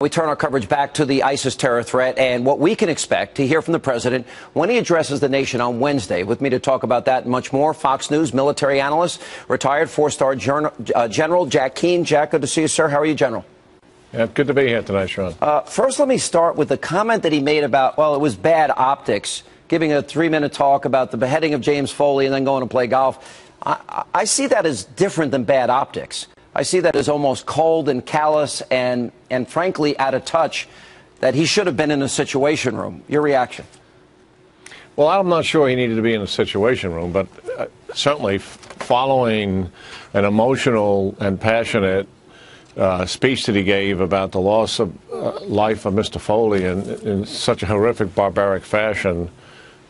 We turn our coverage back to the ISIS terror threat and what we can expect to hear from the president when he addresses the nation on Wednesday. With me to talk about that and much more, Fox News military analyst, retired four-star General Jack Keane. Jack, good to see you, sir. How are you, General? Yeah, good to be here tonight, Sean. First, let me start with the comment that he made about, well, it was bad optics, giving a 3-minute talk about the beheading of James Foley and then going to play golf. I see that as different than bad optics. I see that as almost cold and callous and frankly out of touch, that he should have been in a situation room. Your reaction? Well, I'm not sure he needed to be in a situation room, but certainly following an emotional and passionate speech that he gave about the loss of life of Mr. Foley in such a horrific, barbaric fashion,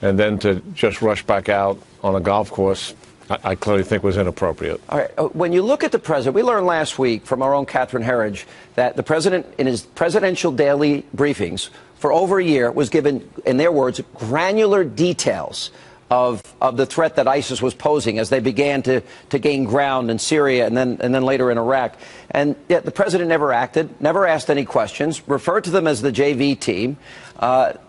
and then to just rush back out on a golf course, I clearly think was inappropriate. All right. When you look at the president, we learned last week from our own Catherine Herridge that the president, in his presidential daily briefings for over a year, was given, in their words, granular details of the threat that ISIS was posing as they began to gain ground in Syria and then later in Iraq. And yet the president never acted, never asked any questions, referred to them as the JV team.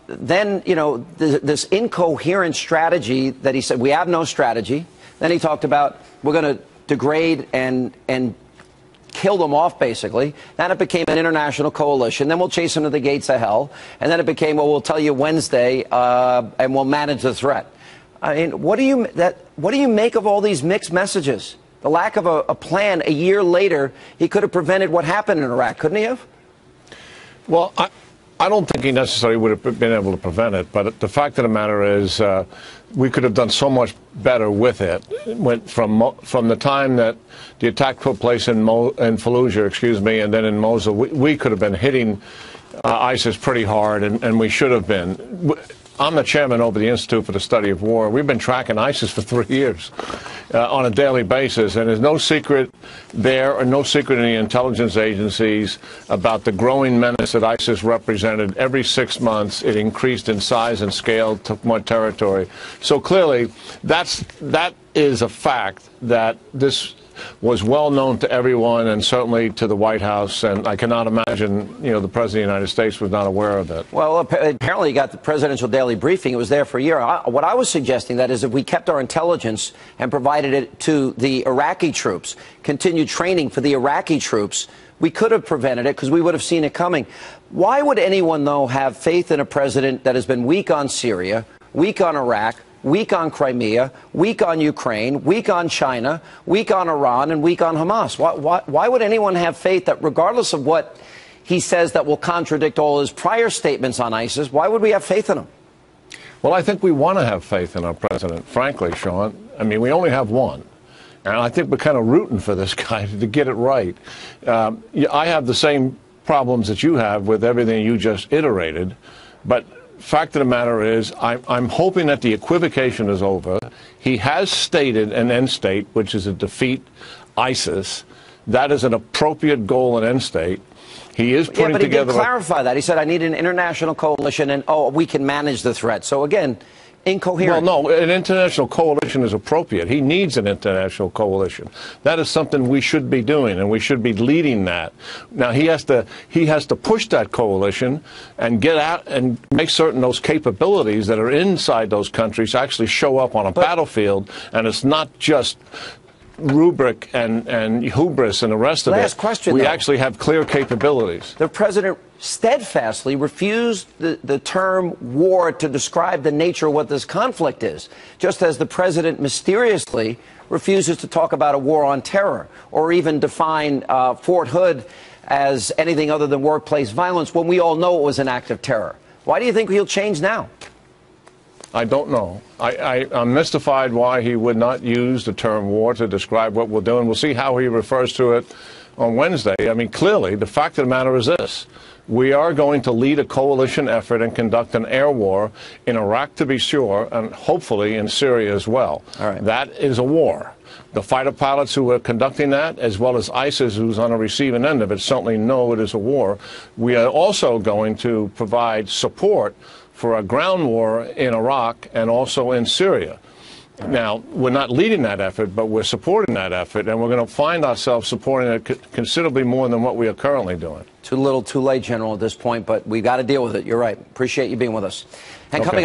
Then, you know, this incoherent strategy that he said, we have no strategy. Then he talked about we're going to degrade and kill them off, basically. Then it became an international coalition. Then we'll chase them to the gates of hell. And then it became, well, we'll tell you Wednesday and we'll manage the threat. I mean, what do you make of all these mixed messages? The lack of a plan a year later, he could have prevented what happened in Iraq, couldn't he have? Well, I don't think he necessarily would have been able to prevent it, but the fact of the matter is we could have done so much better with it. From the time that the attack took place in Fallujah, and then in Mosul, we could have been hitting ISIS pretty hard, and we should have been. I'm the chairman over the Institute for the Study of War. We've been tracking ISIS for 3 years on a daily basis, and there's no secret there or no secret in the intelligence agencies about the growing menace that ISIS represented. Every 6 months, it increased in size and scale, took more territory. So clearly, that is a fact that this was well known to everyone and certainly to the White House, and I cannot imagine, you know, the President of the United States was not aware of it. Well, apparently you got the presidential daily briefing. It was there for a year. What I was suggesting, that is, if we kept our intelligence and provided it to the Iraqi troops, continued training for the Iraqi troops, we could have prevented it because we would have seen it coming. Why would anyone, though, have faith in a president that has been weak on Syria, weak on Iraq, weak on Crimea, weak on Ukraine, weak on China, weak on Iran, and weak on Hamas? Why would anyone have faith that regardless of what he says that will contradict all his prior statements on ISIS, why would we have faith in him? Well, I think we want to have faith in our president, frankly, Sean. I mean, we only have one. And I think we're kind of rooting for this guy to get it right. I have the same problems that you have with everything you just iterated, but fact of the matter is, I'm hoping that the equivocation is over. He has stated an end state, which is to defeat ISIS. That is an appropriate goal and end state. He is putting but together. He did clarify that. He said, I need an international coalition, and, we can manage the threat. So, again, incoherent. Well, no, an international coalition is appropriate. He needs an international coalition. That is something we should be doing, and we should be leading that. Now, he has to push that coalition and get out and make certain those capabilities that are inside those countries actually show up on a battlefield, and it's not just rubric and hubris and the rest of it. Last question, we though. actually have clear capabilities. The president steadfastly refused the term war to describe the nature of what this conflict is, just as the president mysteriously refuses to talk about a war on terror or even define Fort Hood as anything other than workplace violence when we all know it was an act of terror. Why do you think he'll change now? I don't know. I'm mystified why he would not use the term war to describe what we're doing. We'll see how he refers to it on Wednesday. I mean, clearly, the fact of the matter is this. We are going to lead a coalition effort and conduct an air war in Iraq, to be sure, and hopefully in Syria as well. All right. That is a war. The fighter pilots who are conducting that, as well as ISIS, who's on the receiving end of it, certainly know it is a war. We are also going to provide support for a ground war in Iraq and also in Syria. Now, we're not leading that effort, but we're supporting that effort, and we're going to find ourselves supporting it considerably more than what we are currently doing. Too little, too late, General, at this point, but we've got to deal with it. You're right. Appreciate you being with us. And coming up.